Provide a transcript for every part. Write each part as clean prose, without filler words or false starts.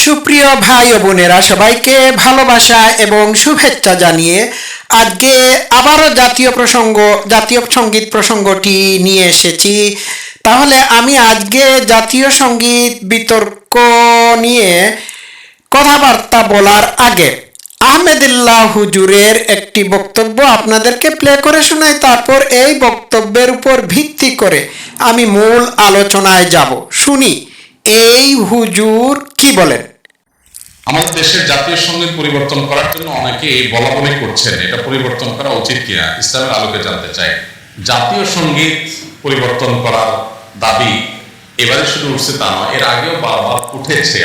সুপ্রিয় ভাই ও বোনেরা, সবাইকে ভালোবাসা এবং শুভেচ্ছা জানিয়ে আজকে আবারও জাতীয় সঙ্গীত প্রসঙ্গটি নিয়ে এসেছি। তাহলে আমি আজকে জাতীয় সঙ্গীত বিতর্ক নিয়ে কথাবার্তা বলার আগে আহমেদুল্লাহ হুজুরের একটি বক্তব্য আপনাদেরকে প্লে করে শোনাই, তারপর এই বক্তব্যের উপর ভিত্তি করে আমি মূল আলোচনায় যাব। শুনি এই হুজুর কি বলেন। আমাদের দেশের জাতীয় সঙ্গীত পরিবর্তন করার জন্য অনেকে বলা বলি করছেন, এটা পরিবর্তন করা উচিত কিনা, ইসলামের আলোকে জানতে চাই। জাতীয় সঙ্গীত পরিবর্তন করার দাবি এবারে শুধু উঠছে তা নয়, এর আগেও বারবার উঠেছে।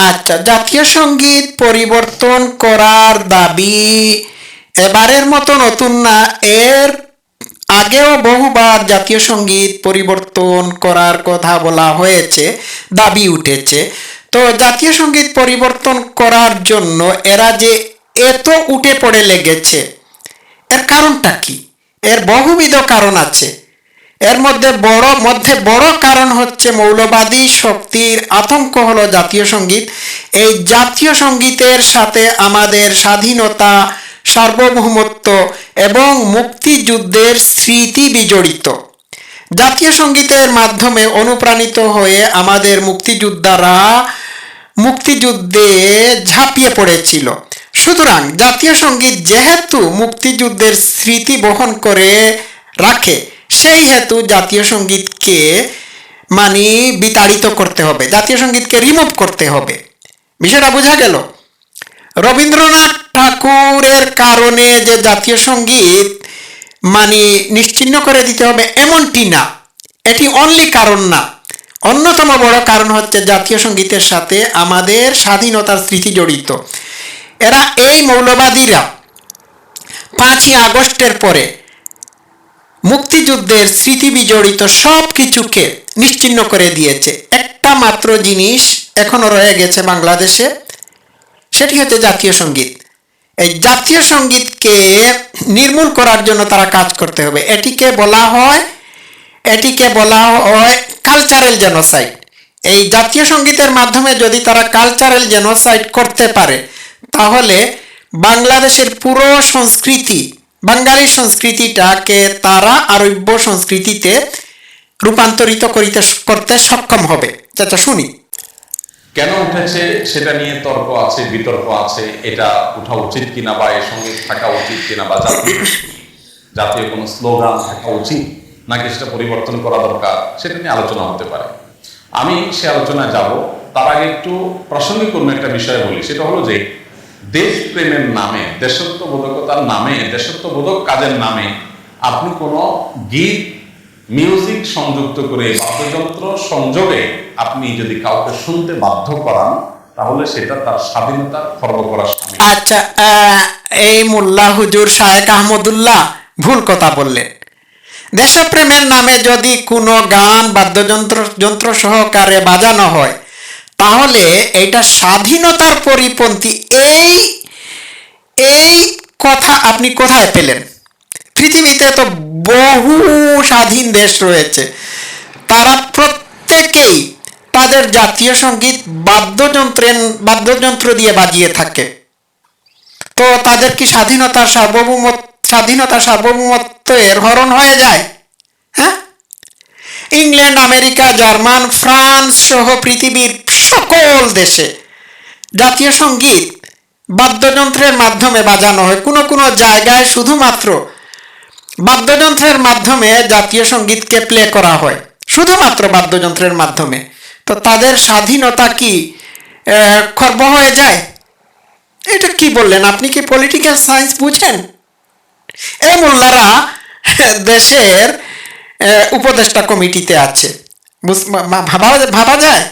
আচ্ছা, জাতীয় সঙ্গীত পরিবর্তন করার দাবি এবারের মতো নতুন না, এর আগেও বহুবার জাতীয় সঙ্গীত পরিবর্তন করার কথা বলা হয়েছে, দাবি উঠেছে। তো জাতীয় সঙ্গীত পরিবর্তন করার জন্য এরা যে এত উঠে পড়ে লেগেছে, এর কারণটা কি? এর বহুবিধ কারণ আছে। এর মধ্যে বড় কারণ হচ্ছে মৌলবাদী শক্তির আতঙ্ক হলো জাতীয় সঙ্গীত। এই জাতীয় সঙ্গীতের সাথে আমাদের স্বাধীনতা, সার্বভৌমত্ব এবং মুক্তিযুদ্ধের স্মৃতি বিজড়িত। জাতীয় সঙ্গীতের মাধ্যমে অনুপ্রাণিত হয়ে আমাদের মুক্তিযোদ্ধারা মুক্তিযুদ্ধে ঝাঁপিয়ে পড়েছিল। সুতরাং জাতীয় সঙ্গীত যেহেতু মুক্তিযুদ্ধের স্মৃতি বহন করে রাখে, সেই হেতু জাতীয় সঙ্গীতকে বিতাড়িত করতে হবে, জাতীয় সঙ্গীতকে রিমুভ করতে হবে। বিষয়টা বোঝা গেল? রবীন্দ্রনাথ ঠাকুরের কারণে যে জাতীয় সঙ্গীত নিশ্চিহ্ন করে দিতে হবে এমনটি না, এটি অনলি কারণ না। অন্যতম বড় কারণ হচ্ছে জাতীয় সঙ্গীতের সাথে আমাদের স্বাধীনতার স্মৃতি জড়িত। এরা এই মৌলবাদীরা 5ই আগস্টের পরে মুক্তিযুদ্ধের স্মৃতি বিজড়িত সব কিছুকে নিশ্চিহ্ন করে দিয়েছে। একটা মাত্র জিনিস এখনো রয়ে গেছে বাংলাদেশে, সেটি হচ্ছে জাতীয় সঙ্গীত। এই জাতীয় সঙ্গীতকে নির্মূল করার জন্য তারা কাজ করতে হবে। এটিকে বলা হয় কালচারাল জেনোসাইড। এই জাতীয় সঙ্গীতের মাধ্যমে যদি তারা কালচারাল জেনোসাইড করতে পারে, তাহলে বাংলাদেশের পুরো সংস্কৃতি, বাঙালি সংস্কৃতিটাকে তারা আরব্য সংস্কৃতিতে রূপান্তরিত করতে সক্ষম হবে। যেটা শুনি কেন উঠেছে সেটা নিয়ে তর্ক আছে, বিতর্ক আছে। এটা উঠা উচিত কিনা বা এর সঙ্গে থাকা উচিত কিনা, বা জাতীয় কোনো স্লোগান থাকা উচিত নাকি সেটা পরিবর্তন করা দরকার, সেটা নিয়ে আলোচনা হতে পারে। আমি সে আলোচনায় যাব, তার আগে একটু প্রাসঙ্গিক কোনো একটা বিষয় বলি। সেটা হলো যে দেশপ্রেমের নামে, দেশত্ববোধকতার নামে, দেশত্ববোধক কাজের নামে আপনি কোনো গীত, মিউজিক সংযুক্ত করে, বাদ্যযন্ত্র সংযোগে আপনি যদি কাউকে শুনতে বাধ্য করান, তাহলে সেটা তার স্বাধীনতা খর্ব করা। আচ্ছা, এই মোল্লা হুজুর শায়েখ আহমদুল্লাহ ভুল কথা বললেন। দেশপ্রেমের নামে যদি কোনো গান বাদ্যযন্ত্র সহকারে বাজানো হয়, তাহলে এটা স্বাধীনতার পরিপন্থী। এই কথা আপনি কোথায় পেলেন? পৃথিবীতে তো বহু স্বাধীন দেশ রয়েছে, তারা প্রত্যেকেই তাদের জাতীয় সঙ্গীত বাদ্যযন্ত্র দিয়ে বাজিয়ে থাকে। তো তাদের কি স্বাধীনতা সার্বভৌমত্বের হরণ হয়ে যায়? হ্যাঁ, ইংল্যান্ড, আমেরিকা, জার্মান, ফ্রান্স সহ পৃথিবীর সকল দেশে জাতীয় সঙ্গীত বাদ্যযন্ত্রের মাধ্যমে বাজানো হয়। কোনো জায়গায় শুধুমাত্র বাদ্যযন্ত্রের মাধ্যমে জাতীয় সঙ্গীতকে প্লে করা হয়, শুধুমাত্র বাদ্যযন্ত্রের মাধ্যমে। তো তাদের স্বাধীনতা কি খর্ব হয়ে যায়? এটা কি বললেন? আপনি কি পলিটিক্যাল সায়েন্স বুঝেন? এই মোল্লারা দেশের উপদেষ্টা কমিটিতে আছে, ভাবা যায়?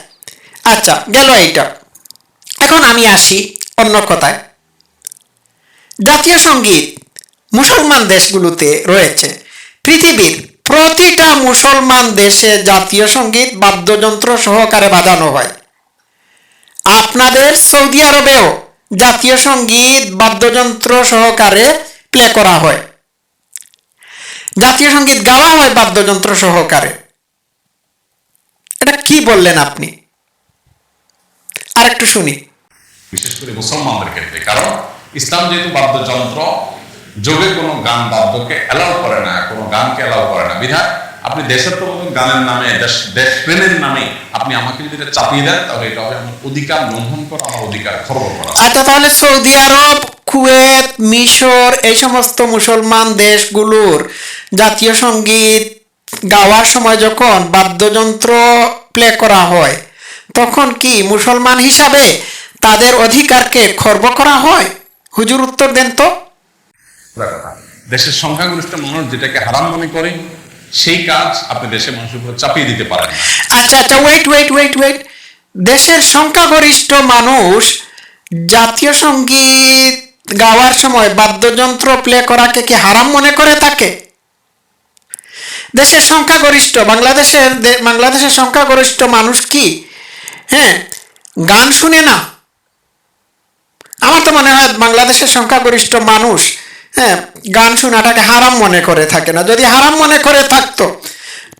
আচ্ছা, গেল এইটা। এখন আমি আসি অন্য কথায়। জাতীয় সঙ্গীত মুসলমান দেশগুলোতে রয়েছে। পৃথিবীর প্রতিটা মুসলমান দেশে জাতীয় সঙ্গীত বাদ্যযন্ত্র সহকারে বাজানো হয়। আপনাদের সৌদি আরবেও জাতীয় সঙ্গীত বাদ্যযন্ত্র সহকারে প্লে করা হয়, জাতীয় সঙ্গীত গাওয়া হয় বাদ্যযন্ত্র সহকারে। এটা কি বললেন আপনি? আর একটু শুনি। বিশেষ করে মুসলমানদের ক্ষেত্রে, কারণ ইসলাম যেহেতু বাদ্যযন্ত্র যোগে কোনো গান বাদ্যকে অ্যালাউ করে না, কোনো গানকে অ্যালাউ করে না, বিধায় আপনি দেশাত্মবোধক গানের নামে, দেশপ্রেমের নামে আপনি আমাকে যদি এটা চাপিয়ে দেন, তাহলে এটা হবে আমার অধিকার লঙ্ঘন করা, আমার অধিকার খর্ব করা। আচ্ছা, তাহলে সৌদি আরব, কুয়েত, মিশর এই সমস্ত মুসলমান দেশগুলোর জাতীয় সঙ্গীত গাওয়ার সময় যখন বাদ্যযন্ত্র প্লে করা হয়, তখন কি মুসলমান হিসাবে তাদের অধিকারকে খর্ব করা হয়? হুজুর উত্তর দেন তো। দেশের সংখ্যাগরিষ্ঠ মানুষ যেটাকে হারাম মনে করে, সেই কাজ আপনি দেশের মানুষের উপর চাপিয়ে দিতে পারেন না। আচ্ছা আচ্ছা, ওয়েট, দেশের সংখ্যাগরিষ্ঠ মানুষ জাতীয় সঙ্গীত গাওয়ার সময় বাদ্যযন্ত্র প্লে করাকে কি হারাম মনে করে থাকে? দেশের সংখ্যাগরিষ্ঠ বাংলাদেশের সংখ্যাগরিষ্ঠ মানুষ কি গান শুনে না? আমার তো মনে হয় বাংলাদেশের সংখ্যাগরিষ্ঠ মানুষ গান শোনাটাকে হারাম মনে করে থাকে না। যদি হারাম মনে করে থাকতো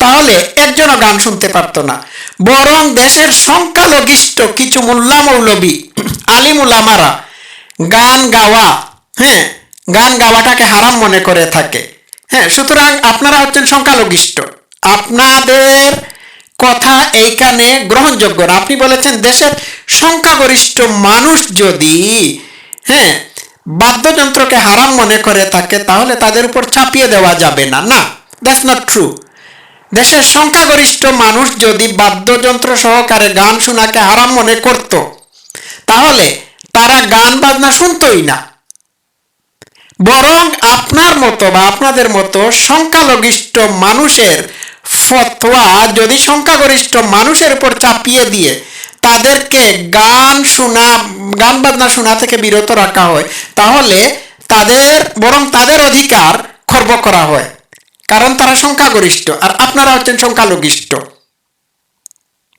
তাহলে একজনও গান শুনতে পারতো না। বরং দেশের সংখ্যালঘিষ্ঠ কিছু মোল্লা মৌলবী, আলিম উলামারা গান গাওয়াটাকে হারাম মনে করে থাকে। সুতরাং আপনারা হচ্ছেন সংখ্যালঘিষ্ঠ, আপনাদের কথা এইখানে গ্রহণযোগ্য না। আপনি বলেছেন দেশের সংখ্যাগরিষ্ঠ মানুষ যদি বাদ্যযন্ত্রকে হারাম মনে করে থাকে, তাহলে তাদের উপর চাপিয়ে দেওয়া যাবে না। না, দ্যাটস নট ট্রু। দেশের সংখ্যাগরিষ্ঠ মানুষ যদি বাদ্যযন্ত্র সহকারে গান শোনাকে হারাম মনে করত, তাহলে তারা গান বাজনা শুনতই না। বরং আপনার মতো বা আপনাদের মতো সংখ্যালঘিষ্ঠ মানুষের ফতোয়া যদি সংখ্যাগরিষ্ঠ মানুষের উপর চাপিয়ে দিয়ে তাদেরকে গান বাজনা শোনা থেকে বিরত রাখা হয়, তাহলে তাদের অধিকার খর্ব করা হয়, কারণ তারা সংখ্যাগরিষ্ঠ আর আপনারা হচ্ছেন সংখ্যালঘিষ্ঠ।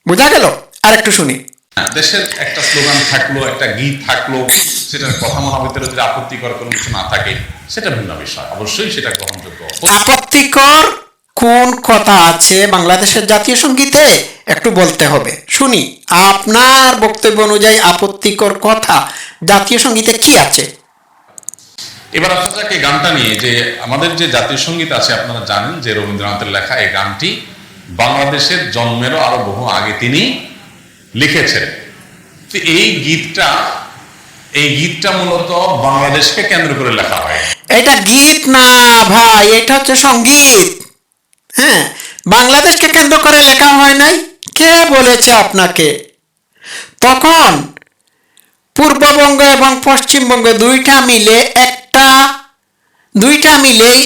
বোঝা গেল? আর একটু শুনি। দেশের একটা স্লোগান থাকলো, একটা গীত থাকলো, সেটার কথা মনের ভিতরে যদি আপত্তিকর কোনো কিছু না থাকে, সেটা ভিন্ন বিষয়, অবশ্যই সেটা গ্রহণযোগ্য। আপত্তিকর কোন কথা আছে বাংলাদেশের জাতীয় সঙ্গীতে একটু বলতে হবে, শুনি। আপনার বক্তব্য অনুযায়ী আপত্তিকর কথা জাতীয় সঙ্গীতে কি আছে? এবার আসা যাক এই গানটা নিয়ে, যে আমাদের যে জাতীয় সঙ্গীত আছে, আপনারা জানেন যে রবীন্দ্রনাথের লেখা এই গানটি বাংলাদেশের জন্মেরও আরো বহু আগে তিনি লিখেছেন। এই গীতটা মূলত বাংলাদেশকে কেন্দ্র করে লেখা হয়। এটা গীত না ভাই, এটা হচ্ছে সঙ্গীত। বাংলাদেশকে কেন্দ্র করে লেখা হয় নাই। কে বলেছে আপনাকে? তখন পূর্ববঙ্গ এবং পশ্চিমবঙ্গ দুইটা মিলেই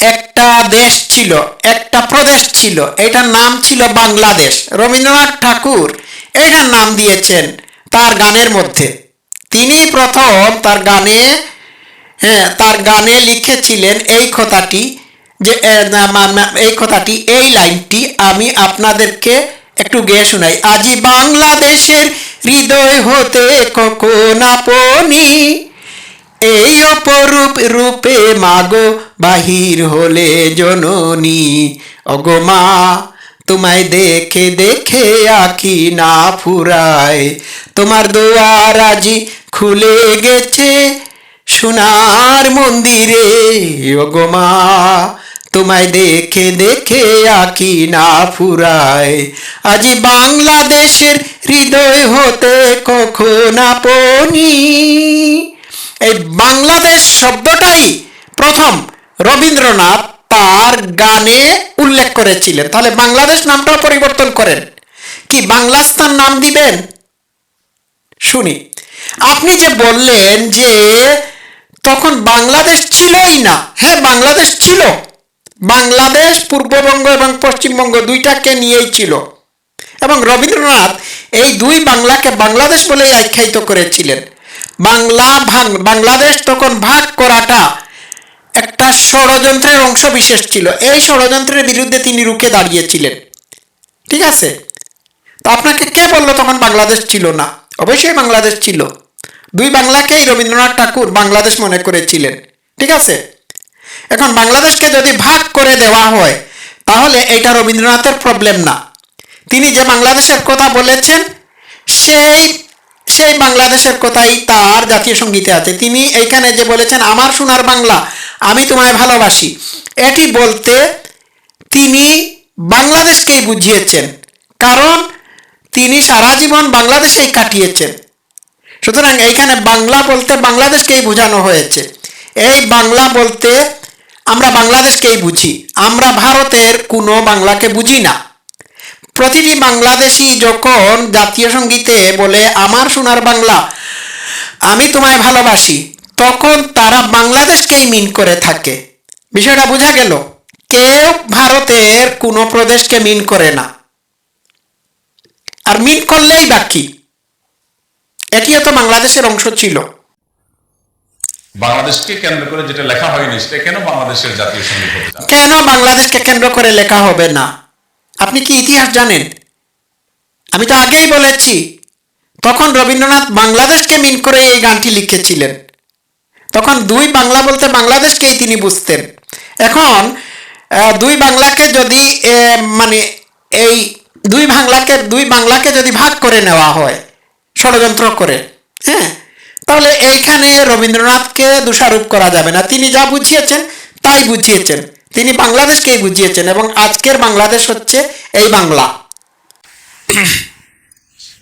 একটা দেশ ছিল, একটা প্রদেশ ছিল। এটার নাম ছিল বাংলাদেশ। রবীন্দ্রনাথ ঠাকুর এটার নাম দিয়েছেন তার গানের মধ্যে। তিনি প্রথম তার গানে লিখেছিলেন এই কথাটি, এই লাইনটি আমি আপনাদেরকে একটু গেয়ে শোনাই। আজি বাংলাদেশের হৃদয় হতে কখন আপনি এই অপরূপ রূপে মাগো বাহির হলে জননী, ওগো মা তোমায় দেখে দেখে আঁখি না ফুরায়, তোমার দুয়ার আজি খুলে গেছে সোনার মন্দিরে, ওগো মা তোমায় দেখে দেখে আঁখি না ফুরায়, আজি বাংলাদেশের হৃদয় হতে কখন আপনি। এই বাংলাদেশ শব্দটাই প্রথম রবীন্দ্রনাথ তার গানে উল্লেখ করেছিলেন। তাহলে বাংলাদেশ নামটাও পরিবর্তন করেন, কি বাংলাস্তান নাম দিবেন? শুনি। আপনি যে বললেন যে তখন বাংলাদেশ ছিলই না, বাংলাদেশ ছিল। বাংলাদেশ পূর্ববঙ্গ এবং পশ্চিমবঙ্গ দুইটাকে নিয়েই ছিল, এবং রবীন্দ্রনাথ এই দুই বাংলাকে বাংলাদেশ বলেই আখ্যায়িত করেছিলেন। বাংলাদেশ তখন ভাগ করাটা একটা ষড়যন্ত্রের অংশ বিশেষ ছিল। এই ষড়যন্ত্রের বিরুদ্ধে তিনি রুখে দাঁড়িয়েছিলেন। ঠিক আছে? তো আপনাকে কে বললো তখন বাংলাদেশ ছিল না? অবশ্যই বাংলাদেশ ছিল। দুই বাংলাকেই রবীন্দ্রনাথ ঠাকুর বাংলাদেশ মনে করেছিলেন। ঠিক আছে? এখন বাংলাদেশকে যদি ভাগ করে দেওয়া হয়, তাহলে এটা রবীন্দ্রনাথের প্রবলেম না। তিনি যে বাংলাদেশের কথা বলেছেন সেই সেই বাংলাদেশের কথাই তার জাতীয় সঙ্গীতে আছে। তিনি এইখানে যে বলেছেন আমার সোনার বাংলা আমি তোমায় ভালোবাসি, এটি বলতে তিনি বাংলাদেশকেই বুঝিয়েছেন, কারণ তিনি সারা জীবন বাংলাদেশেই কাটিয়েছেন। সুতরাং এইখানে বাংলা বলতে বাংলাদেশকেই বোঝানো হয়েছে। এই বাংলা বলতে আমরা বাংলাদেশকেই বুঝি, আমরা ভারতের কোনো বাংলাকে বুঝি না। প্রতিটি বাংলাদেশি যখন জাতীয় সঙ্গীতে বলে আমার সোনার বাংলা আমি তোমায় ভালোবাসি, তখন তারা বাংলাদেশকেই মিন করে থাকে। বিষয়টা বোঝা গেল? কেউ ভারতের কোনো প্রদেশকে মিন করে না, আর মিন করলেই বাকি এটিও তো বাংলাদেশের অংশ ছিল। বাংলাদেশকে কেন্দ্র করে যেটা লেখা হয়নি সেটা কেন বাংলাদেশের জাতীয় সঙ্গীত হতে যাবে? কেন বাংলাদেশকে কেন্দ্র করে লেখা হবে না? আপনি কি ইতিহাস জানেন? আমি তো আগেই বলেছি, তখন রবীন্দ্রনাথ বাংলাদেশকে মিন করে এই গানটি লিখেছিলেন। তখন দুই বাংলা বলতে বাংলাদেশকেই তিনি বুঝতেন। এখন দুই বাংলাকে যদি মানে এই দুই বাংলাকে যদি ভাগ করে নেওয়া হয় ষড়যন্ত্র করে, হ্যাঁ, তাহলে এইখানে রবীন্দ্রনাথকে দোষারোপ করা যাবে না। তিনি যা বুঝিয়েছেন তাই বুঝিয়েছেন, তিনি বাংলাদেশকেই বুঝিয়েছেন, এবং আজকের বাংলাদেশ হচ্ছে এই বাংলা।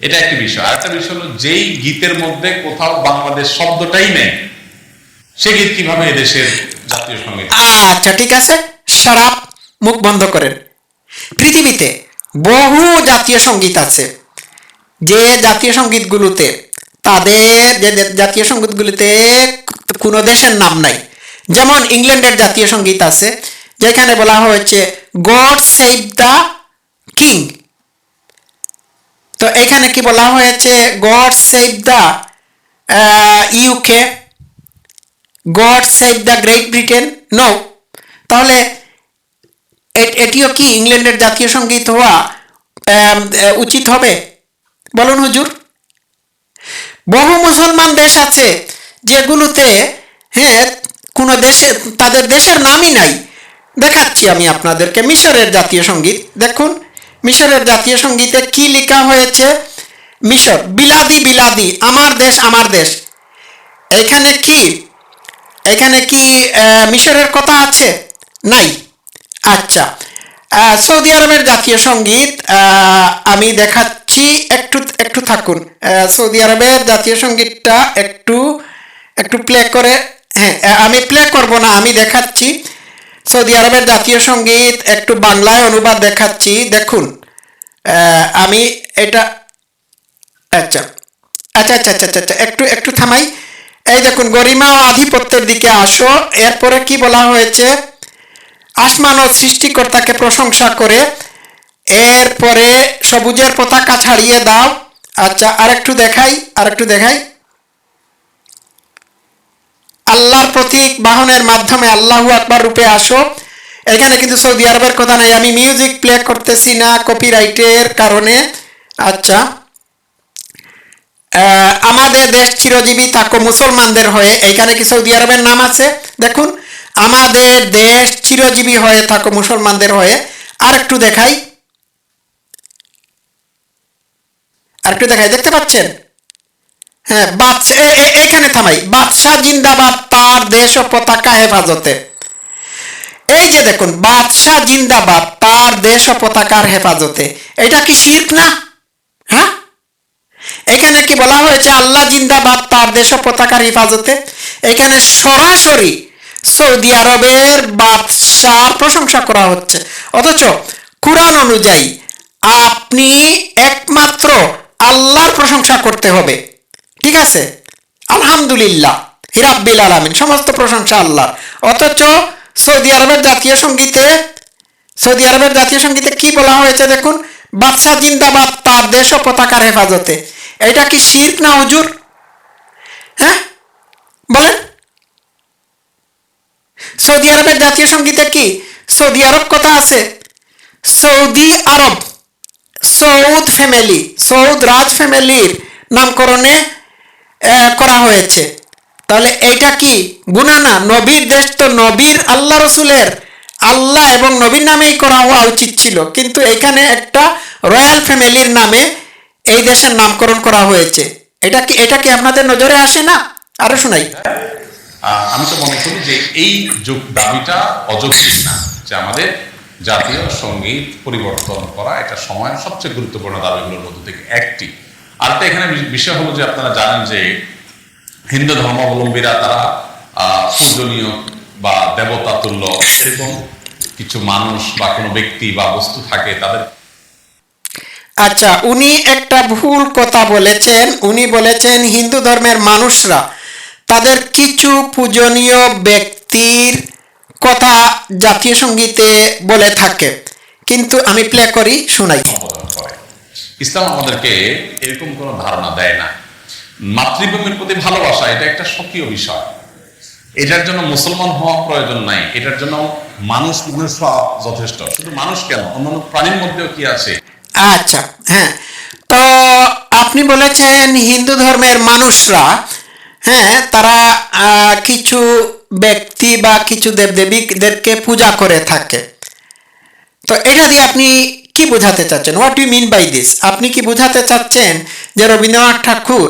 এটা একটি বিষয়। আরেকটা বিষয় হলো যেই গীতের মধ্যে কোথাও বাংলাদেশ শব্দটাই নেই, সে গীত কিভাবে এদেশের জাতীয় সঙ্গীত? আচ্ছা ঠিক আছে, সারা মুখ বন্ধ করেন। পৃথিবীতে বহু জাতীয় সঙ্গীত আছে, যে জাতীয় সঙ্গীতগুলোতে জাতীয় সঙ্গীতগুলিতে কোনো দেশের নাম নাই। যেমন ইংল্যান্ডের জাতীয় সঙ্গীত আছে যেখানে বলা হয়েছে গড সেভ দ্য কিং। তো এখানে কি বলা হয়েছে? God save the UK, God save the Great Britain? No. তাহলে এটিও কি ইংল্যান্ডের জাতীয় সঙ্গীত হওয়া উচিত হবে? বলুন হুজুর। বহু মুসলমান দেশ আছে যেগুলোতে হ্যাঁ কোনো দেশে তাদের দেশের নামই নাই। দেখাচ্ছি আমি আপনাদেরকে মিশরের জাতীয় সঙ্গীত। দেখুন মিশরের জাতীয় সঙ্গীতে কি লেখা হয়েছে। মিশর, বিলাদি বিলাদি, আমার দেশ আমার দেশ। এখানে কি মিশরের কথা আছে? নাই। আচ্ছা, সৌদি আরবের জাতীয় সঙ্গীত আমি দেখাচ্ছি, একটু থাকুন। সৌদি আরবের জাতীয় সঙ্গীতটা একটু প্লে করে, হ্যাঁ আমি প্লে করব না, আমি দেখাচ্ছি সৌদি আরবের জাতীয় সঙ্গীত, একটু বাংলায় অনুবাদ দেখাচ্ছি। দেখুন আমি এটা আচ্ছা আচ্ছা আচ্ছা আচ্ছা আচ্ছা একটু থামাই। এই দেখুন, গরিমা ও আধিপত্যের দিকে আসো। এরপরে কি বলা হয়েছে? আসমান ও সৃষ্টিকর্তাকে প্রশংসা করে, এরপরে সবুজের পতাকা ছাড়িয়ে দাও। আচ্ছা আরেকটু দেখাই। আল্লাহর প্রতীক বাহনের মাধ্যমে আল্লাহু আকবার রূপে আসো। এখানে কিন্তু সৌদি আরবের কথা নাই, আমি মিউজিক প্লে করতেছি না কপিরাইটের কারণে। আচ্ছা, আমাদের দেশ চিরজীবী থাকো মুসলমানদের হয়ে, এইখানে কি সৌদি আরবের নাম আছে? দেখুন, আমাদের দেশ চিরজীবী হয়ে থাকো মুসলমানদের হয়ে। আরেকটু দেখাই, দেখতে পাচ্ছেন? হ্যাঁ, এইখানে থামাই। বাদশাহ জিন্দাবাদ, তার দেশ ও পতাকা হেফাজতে। এই যে দেখুন, বাদশাহ জিন্দাবাদ, তার দেশ ও পতাকার হেফাজতে। এটা কি শিরক না? হ্যাঁ, এখানে কি বলা হয়েছে? আল্লাহ জিন্দাবাদ, তার দেশ ও পতাকার হেফাজতে। এখানে সরাসরি সৌদি আরবের বাদশার প্রশংসা করা হচ্ছে, অথচ কুরআন অনুযায়ী আপনি একমাত্র আল্লাহর প্রশংসা করতে হবে। ঠিক আছে, আলহামদুলিল্লাহ রাব্বিল আলামিন, সমস্ত প্রশংসা আল্লাহর। অথচ সৌদি আরবের জাতীয় সঙ্গীতে কি বলা হয়েছে? দেখুন, বাদশাহ জিন্দাবাদ, তার দেশ ও পতাকার হেফাজতে। এটা কি শিরক না হুজুর? হ্যাঁ বলেন। সৌদি আরবের জাতীয় সঙ্গীতে কি সৌদি আরব কথা আছে? সৌদি আরব, সৌদ রাজ ফ্যামিলির নামকরণে করা হয়েছে। তাহলে এইটা কি গুনাহ না? নবীর দেশ তো, নবীর আল্লাহ রসুলের, আল্লাহ এবং নবীর নামেই করা হওয়া উচিত ছিল, কিন্তু এখানে একটা রয়্যাল ফ্যামিলির নামে এই দেশের নামকরণ করা হয়েছে, এটা কি আপনাদের নজরে আসে না? আরো শোনাই। আমি তো মনে করি যে এই দাবিটা অযৌক্তিক না, যে আমাদের জাতীয় সঙ্গীত পরিবর্তন করা এটা সময়ের সবচেয়ে গুরুত্বপূর্ণ দাবিগুলোর মধ্যে থেকে একটি। আরেকটা এখানে বিষয় হলো যে আপনারা জানেন যে হিন্দু ধর্মাবলম্বীরা তারা পূজনীয় বা দেবতা তুল্য এরকম কিছু মানুষ বা কোনো ব্যক্তি বা বস্তু থাকে তাদের। আচ্ছা, উনি একটা ভুল কথা বলেছেন। উনি বলেছেন হিন্দু ধর্মের মানুষরা তাদের কিছু পূজনীয় ব্যক্তির কথা জাতীয় সঙ্গীতে বলে থাকে, কিন্তু আমি প্লে করি, শোনাই। ইসলাম আমাদেরকে এরকম কোনো ধারণা দেয় না। মাতৃভূমির প্রতি ভালোবাসা এটা একটা স্বকীয় বিষয়, এটার জন্য মুসলমান হওয়া প্রয়োজন নাই, এটার জন্য মানুষ হওয়া যথেষ্ট। শুধু মানুষ কেন, অন্যান্য প্রাণীর মধ্যেও কি আছে। আচ্ছা, হ্যাঁ, তো আপনি বলেছেন হিন্দু ধর্মের মানুষরা, হ্যাঁ, তারা কিছু ব্যক্তি বা কিছু দেবদেবীদেরকে পূজা করে থাকে। তো এটা দিয়ে আপনি কি বোঝাতে চাচ্ছেন? What you mean by this? আপনি কি বোঝাতে চাচ্ছেন যে রবীন্দ্রনাথ ঠাকুর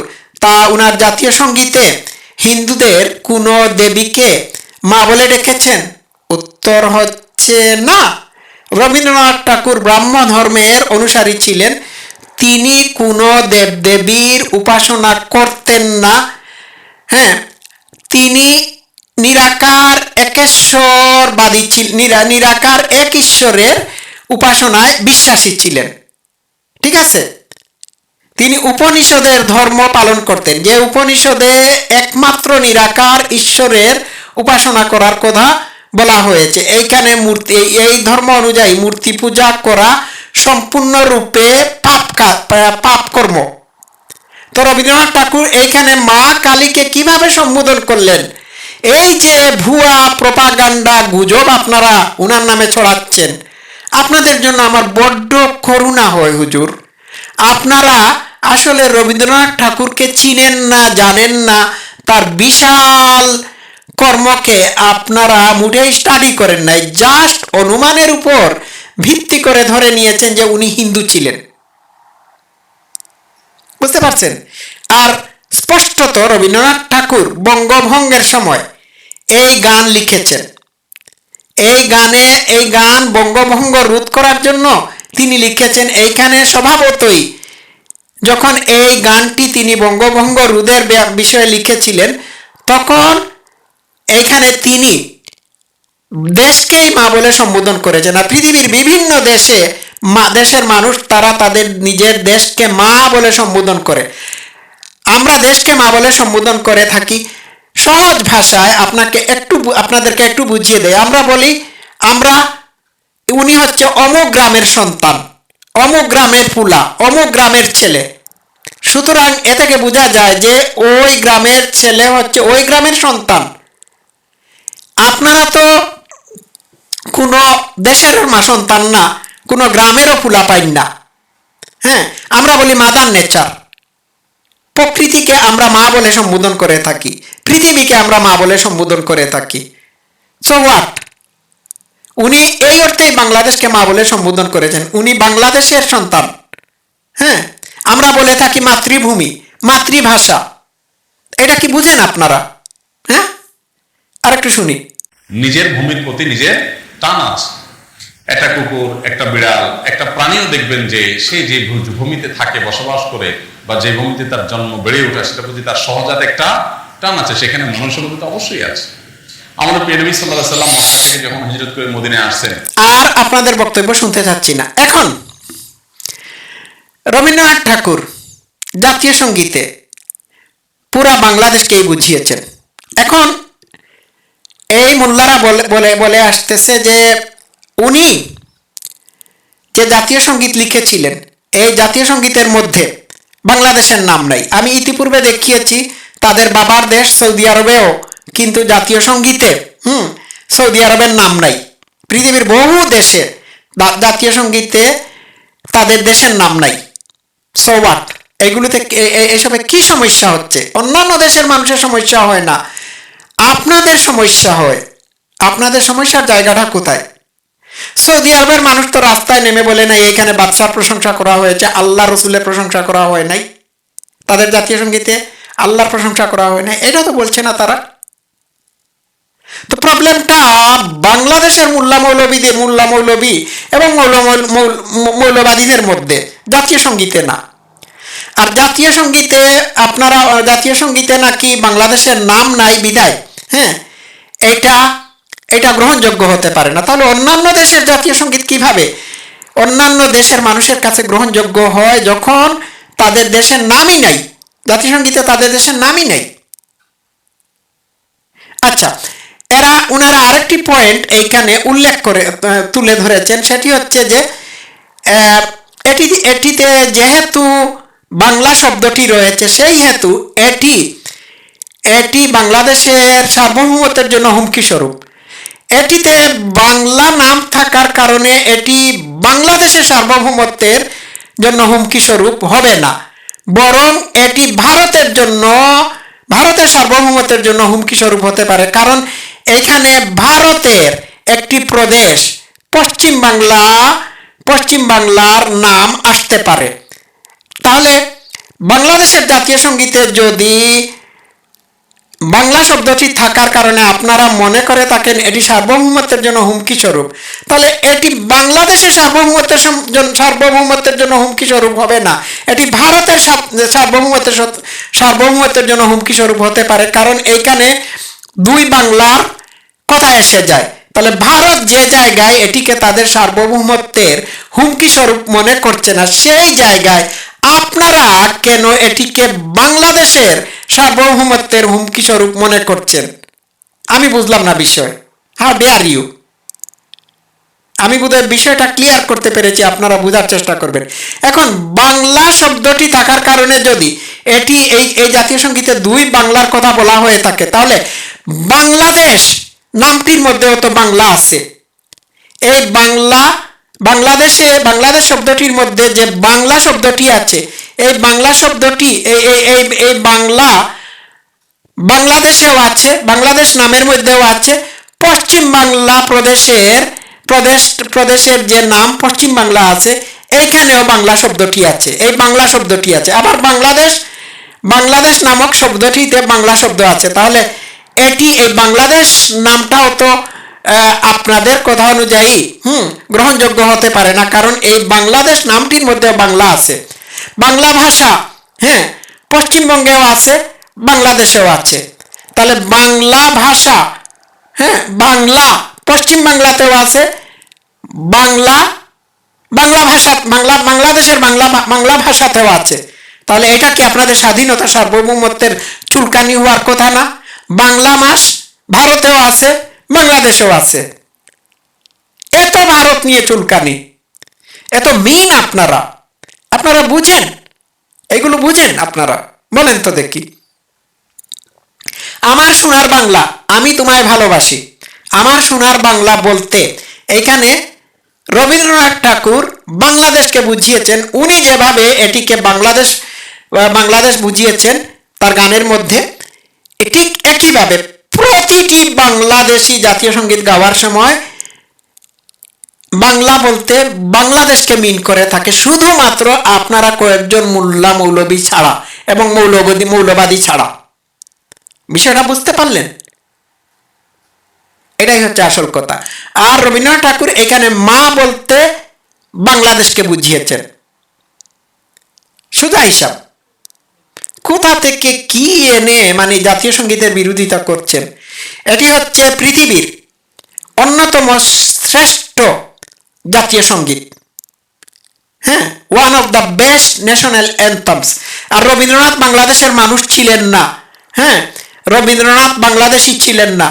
উনার জাতীয় সঙ্গীতে হিন্দুদের কোনো দেবীকে মা বলে ডেকেছেন? উত্তর হচ্ছে না। রবীন্দ্রনাথ ঠাকুর ব্রাহ্ম ধর্মের অনুসারী ছিলেন, তিনি কোনো দেবদেবীর উপাসনা করতেন না। হ্যাঁ, তিনি নিরাকার একেশ্বরবাদী ছিলেন, নিরাকার এক ঈশ্বরের উপাসনায় বিশ্বাসী ছিলেন। ঠিক আছে? তিনি উপনিষদের ধর্ম পালন করতেন, যে উপনিষদে একমাত্র নিরাকার ঈশ্বরের উপাসনা করার কথা বলা হয়েছে। এইখানে মূর্তি, এই ধর্ম অনুযায়ী মূর্তি পূজা করা সম্পূর্ণরূপে পাপ কর্ম। তো রবীন্দ্রনাথ ঠাকুর এইখানে মা কালীকে কিভাবে সম্বোধন করলেন? এই যে ভুয়া প্রপাগান্ডা গুজব আপনারা উনার নামে ছড়াচ্ছেন, আপনাদের জন্য আমার বড্ড করুণা হয় হুজুর। আপনারা আসলে রবীন্দ্রনাথ ঠাকুরকে চিনেন না, জানেন না, তার বিশাল কর্মকে আপনারা মোটেই স্টাডি করেন নাই, জাস্ট অনুমানের উপর ভিত্তি করে ধরে নিয়েছেন যে উনি হিন্দু ছিলেন। বুঝতে পারছেন? আর স্পষ্টত রবীন্দ্রনাথ ঠাকুর বঙ্গভঙ্গের সময় এই গান লিখেছেন। এই গান বঙ্গভঙ্গ রোধ করার জন্য তিনি লিখেছেন। এইখানে স্বভাবতই যখন এই গানটি তিনি বঙ্গভঙ্গ রোধের বিষয়ে লিখেছিলেন, তখন এইখানে তিনি দেশকেই মা বলে সম্বোধন করেছেন। আর পৃথিবীর বিভিন্ন দেশের মানুষ তারা তাদের নিজের দেশকে মা বলে সম্বোধন করে। আমরা দেশকে মা বলে সম্বোধন করে থাকি। সহজ ভাষায় আপনাদেরকে একটু বুঝিয়ে দেয়। আমরা বলি, উনি হচ্ছে অমুক গ্রামের সন্তান, অমুক গ্রামের ফুলা, অমুক গ্রামের ছেলে। সুতরাং এ থেকে বোঝা যায় যে ওই গ্রামের ছেলে হচ্ছে ওই গ্রামের সন্তান। আপনারা তো কোনো দেশের মা সন্তান না, কোনো গ্রামেরও ফুলা পাইন না। হ্যাঁ, আমরা বলি মাদার নেচার। প্রকৃতিকে আমরা মা বলে সম্বোধন করে থাকি, পৃথিবীকে আমরা মা বলে সম্বোধন করে থাকি। So what? উনি এই অর্থেই বাংলাদেশকে মা বলে সম্বোধন করেছেন, উনি বাংলাদেশের সন্তান। হ্যাঁ, আমরা বলে থাকি মাতৃভূমি, মাতৃভাষা। এটা কি বুঝেন আপনারা? হ্যাঁ, আর একটু শুনি। নিজের ভূমির প্রতি নিজের টান আছে। একটা কুকুর, একটা বিড়াল, একটা প্রাণীও দেখবেন যে সে যে ভূমিতে থাকে, বসবাস করে, বা যে ভূমিতে তার জন্ম বেড়ে ওঠে, সেটার প্রতি তার সহজাত একটা টান আছে। সেখানে মনুষ্যত্ব অবশ্যই আছে। আমাদের প্রিয় নবী সাল্লাল্লাহু আলাইহি ওয়াসাল্লাম মক্কা থেকে যখন হিজরত করে মদিনায় আসছেন। আর আপনাদের বক্তব্য শুনতে চাচ্ছি না। এখন রবীন্দ্রনাথ ঠাকুর জাতীয় সঙ্গীতে পুরা বাংলাদেশকেই বুঝিয়েছেন। এখন এই মোল্লারা বলে আসতেছে যে উনি যে জাতীয় সঙ্গীত লিখেছিলেন, এই জাতীয় সঙ্গীতের মধ্যে বাংলাদেশের নাম নাই। আমি ইতিপূর্বে দেখিয়েছি তাদের বাবার দেশ সৌদি আরবেও কিন্তু জাতীয় সঙ্গীতে সৌদি আরবের নাম নাই। পৃথিবীর বহু দেশে জাতীয় সঙ্গীতে তাদের দেশের নাম নাই। So what? এগুলোতে এসবে কি সমস্যা হচ্ছে? অন্যান্য দেশের মানুষের সমস্যা হয় না, আপনাদের সমস্যা হয়। আপনাদের সমস্যার জায়গাটা কোথায়? সৌদি আরবের মানুষ তো রাস্তায় নেমে বলে নাই এখানে বাদশার প্রশংসা করা হয়েছে, আল্লাহ রসুলের প্রশংসা করা হয় নাই, তাদের জাতীয় সঙ্গীতে আল্লাহর প্রশংসা করা হয় নাই, এটা তো বলছে না তারা। তো প্রবলেমটা বাংলাদেশের মোল্লা মৌলবী এবং মৌলবাদীদের মধ্যে, জাতীয় সঙ্গীতে না। আর জাতীয় সঙ্গীতে আপনারা জাতীয় সঙ্গীতে নাকি বাংলাদেশের নাম নাই বিদায়, হ্যাঁ, এটা এটা গ্রহণযোগ্য হতে পারে না। তাহলে অন্যান্য দেশের জাতীয় সঙ্গীত কিভাবে অন্যান্য দেশের মানুষের কাছে গ্রহণযোগ্য হয়, যখন তাদের দেশের নামই নাই, জাতীয় সঙ্গীতে তাদের দেশের নামই নেই। আচ্ছা, ওনারা আরেকটি পয়েন্ট এইখানে উল্লেখ করে তুলে ধরেছেন, সেটি হচ্ছে যে এটিতে যেহেতু বাংলা শব্দটি রয়েছে, সেই হেতু এটি বাংলাদেশের সার্বভৌমত্বের জন্য হুমকি স্বরূপ। এটিতে বাংলা নাম থাকার কারণে এটি বাংলাদেশের সার্বভৌমত্বের জন্য হুমকি স্বরূপ হবে না, বরং এটি ভারতের সার্বভৌমত্বের জন্য হুমকি স্বরূপ হতে পারে। কারণ এখানে ভারতের একটি প্রদেশ পশ্চিম বাংলার নাম আসতে পারে। তাহলে বাংলাদেশের জাতীয় সঙ্গীতে যদি বাংলা শব্দটি থাকার কারণে আপনারা মনে করে থাকেন এটি সার্বভৌমত্বের জন্য হুমকি স্বরূপ, তাহলে এটি বাংলাদেশের সার্বভৌমত্বের জন্য হুমকি স্বরূপ হবে না, এটি ভারতের সার্বভৌমত্বের জন্য হুমকি স্বরূপ হতে পারে। কারণ এইখানে দুই বাংলার কথা এসে যায়। তাহলে ভারত যে জায়গায় এটিকে তাদের সার্বভৌমত্বের হুমকি স্বরূপ মনে করছে না, সেই জায়গায় আপনারা কেন এটিকে বাংলাদেশের সার্বভৌমত্বের হুমকি স্বরূপ মনে করছেন? আমি বুঝলাম না বিষয়। How dare you! আমি বোধহয় বিষয়টা ক্লিয়ার করতে পেরেছি, আপনারা বোঝার চেষ্টা করবেন। এখন বাংলা শব্দটি থাকার কারণে যদি এই জাতীয় সঙ্গীতে দুই বাংলার কথা বলা হয়ে থাকে, তাহলে বাংলাদেশ নামটির মধ্যেও তো বাংলা আছে। এই বাংলাদেশ শব্দটির মধ্যে যে বাংলা শব্দটি আছে, এই বাংলা শব্দটি এই বাংলাদেশেও আছে, বাংলাদেশ নামের মধ্যেও আছে। পশ্চিম বাংলা প্রদেশের যে নাম পশ্চিম বাংলা আছে, এইখানেও বাংলা শব্দটি আছে, এই বাংলা শব্দটি আছে। আবার বাংলাদেশ নামক শব্দটিতে বাংলা শব্দ আছে। তাহলে এই বাংলাদেশ নামটাও তো আপনাদের কথা অনুযায়ী গ্রহণযোগ্য হতে পারে না, কারণ এই বাংলাদেশ নামটির মধ্যে বাংলা আছে। বাংলা ভাষা, হ্যাঁ, পশ্চিমবঙ্গেও আছে, বাংলাদেশেও আছে। তাহলে বাংলা ভাষা, হ্যাঁ, বাংলা পশ্চিম বাংলাতেও আছে, বাংলাদেশের বাংলা ভাষাতেও আছে। তাহলে এটা কি আপনাদের স্বাধীনতা সার্বভৌমত্বের চুলকানি হওয়ার কথা না? বাংলা মাস ভারতেও আছে, বাংলাদেশেও আছে। এত ভারত নিয়ে চুলকানি, এত মিন আপনারা বুঝেন? এগুলো বুঝেন আপনারা? বলেন তো দেখি। আমার সোনার বাংলা, আমি তোমায় ভালোবাসি। আমার সোনার বাংলা বলতে এখানে রবীন্দ্রনাথ ঠাকুর বাংলাদেশকে বুঝিয়েছেন। উনি যেভাবে এটিকে বাংলাদেশ বুঝিয়েছেন তার গানের মধ্যে, ঠিক একইভাবে প্রতিটি বাংলাদেশি জাতীয় সঙ্গীত গাওয়ার সময় বাংলা বলতে বাংলাদেশকে মিন করে থাকে, শুধুমাত্র আপনারা কয়েকজন মোল্লা মৌলবী ছাড়া এবং মৌলবাদী ছাড়া। বিষয়টা বুঝতে পারলেন? এটাই হচ্ছে আসল কথা। আর রবীন্দ্রনাথ ঠাকুর এখানে মা বলতে বাংলাদেশকে বুঝিয়েছেন। সোজা হিসাব। কোথা থেকে কি এনে জাতীয় সঙ্গীতের বিরোধিতা করছেন? এটি হচ্ছে পৃথিবীর অন্যতম শ্রেষ্ঠ জাতীয় সঙ্গীত, হ্যাঁ, one of the best national anthems. আর রবীন্দ্রনাথ বাংলাদেশের মানুষ ছিলেন না, হ্যাঁ, রবীন্দ্রনাথ বাংলাদেশি ছিলেন না।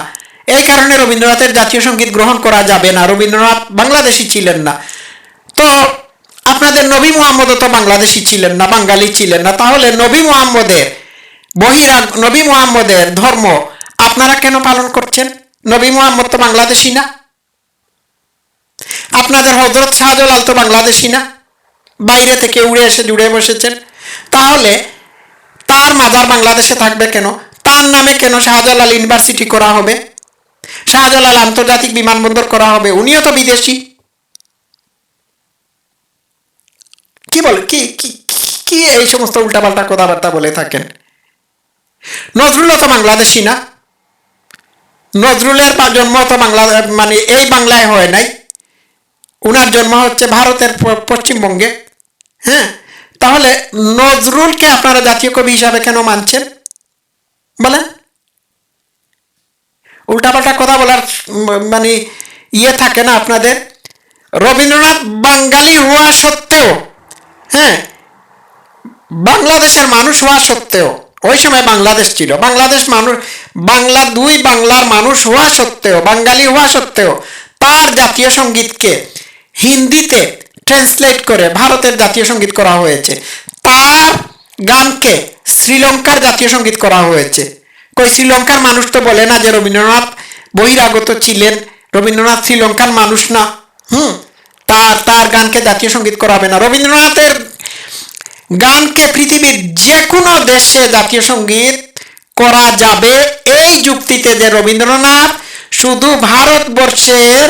এই কারণে রবীন্দ্রনাথের জাতীয় সঙ্গীত গ্রহণ করা যাবে না, রবীন্দ্রনাথ বাংলাদেশি ছিলেন না। তো আপনাদের নবী মুহাম্মদও তো বাংলাদেশি ছিলেন না, বাঙালি ছিলেন না। তাহলে নবী মুহাম্মদের ধর্ম আপনারা কেন পালন করছেন? নবী মুহাম্মদ তো বাংলাদেশি না। আপনাদের হযরত শাহজালাল তো বাংলাদেশি না, বাইরে থেকে উড়ে এসে জুড়ে বসেছেন। তাহলে তার মাজার বাংলাদেশে থাকবে কেন? তার নামে কেন শাহজালাল ইউনিভার্সিটি করা হবে, শাহজালাল আন্তর্জাতিক বিমানবন্দর করা হবে? উনিও তো বিদেশি, বলে কি কি কি- কি এই সমস্ত উল্টাপাল্টা কথাবার্তা বলে থাকেন? নজরুলও তো বাংলাদেশি না, নজরুলের জন্ম তো বাংলা, মানে এই বাংলায় হয় নাই, উনার জন্ম হচ্ছে ভারতের পশ্চিমবঙ্গে। হ্যাঁ, তাহলে নজরুলকে আপনারা জাতীয় কবি হিসাবে কেন মানছেন বলেন? উল্টাপাল্টা কথা বলার মানে ইয়ে থাকে না আপনাদের। রবীন্দ্রনাথ বাঙালি হওয়া সত্ত্বেও, হ্যাঁ, বাংলাদেশের মানুষ হওয়া সত্ত্বেও, ওই সময় বাংলাদেশ ছিল, বাংলাদেশ মানুষ, বাংলা দুই বাংলার মানুষ হওয়া সত্ত্বেও, বাঙালি হওয়া সত্ত্বেও তার জাতীয় সঙ্গীতকে হিন্দিতে ট্রান্সলেট করে ভারতের জাতীয় সঙ্গীত করা হয়েছে, তার গানকে শ্রীলঙ্কার জাতীয় সঙ্গীত করা হয়েছে। কই শ্রীলঙ্কার মানুষ তো বলে না যে রবীন্দ্রনাথ বহিরাগত ছিলেন, রবীন্দ্রনাথ শ্রীলঙ্কার মানুষ না। তার তার গানকে জাতীয় সঙ্গীত করা হবে না। রবীন্দ্রনাথের গানকে পৃথিবীর যে কোনো দেশে জাতীয় সঙ্গীত করা যাবে এই যুক্তিতে যে রবীন্দ্রনাথ শুধু ভারতবর্ষের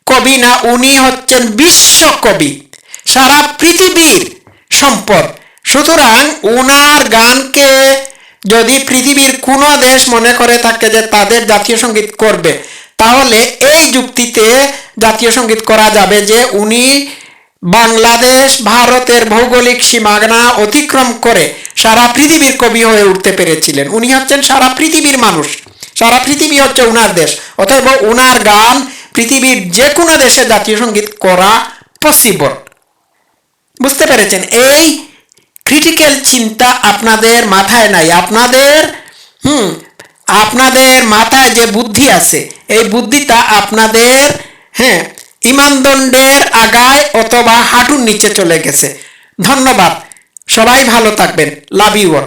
কবি না, উনি হচ্ছেন বিশ্বকবি, সারা পৃথিবীর সম্পদ। সুতরাং উনার গানকে যদি পৃথিবীর কোনো দেশ মনে করে থাকে যে তাদের জাতীয় সঙ্গীত করবে, তাহলে এই যুক্তিতে জাতীয় সঙ্গীত করা যাবে যে উনি বাংলাদেশ ভারতের ভৌগোলিক সীমানা অতিক্রম করে সারা পৃথিবীর কবি হয়ে উঠতে পেরেছিলেন। উনি হচ্ছেন সারা পৃথিবীর মানুষ, সারা পৃথিবী হচ্ছে উনার দেশ, অতএব উনার গান পৃথিবীর যে কোনো দেশে জাতীয় সঙ্গীত করা পসিবল। বুঝতে পেরেছেন? এই ক্রিটিক্যাল চিন্তা আপনাদের মাথায় নাই। আপনাদের মাথায় যে বুদ্ধি আছে, এই বুদ্ধিটা আপনাদের ইমানদণ্ডের আগায় অথবা হাঁটুর নিচে চলে গেছে। ধন্যবাদ, সবাই ভালো থাকবেন। Love you all.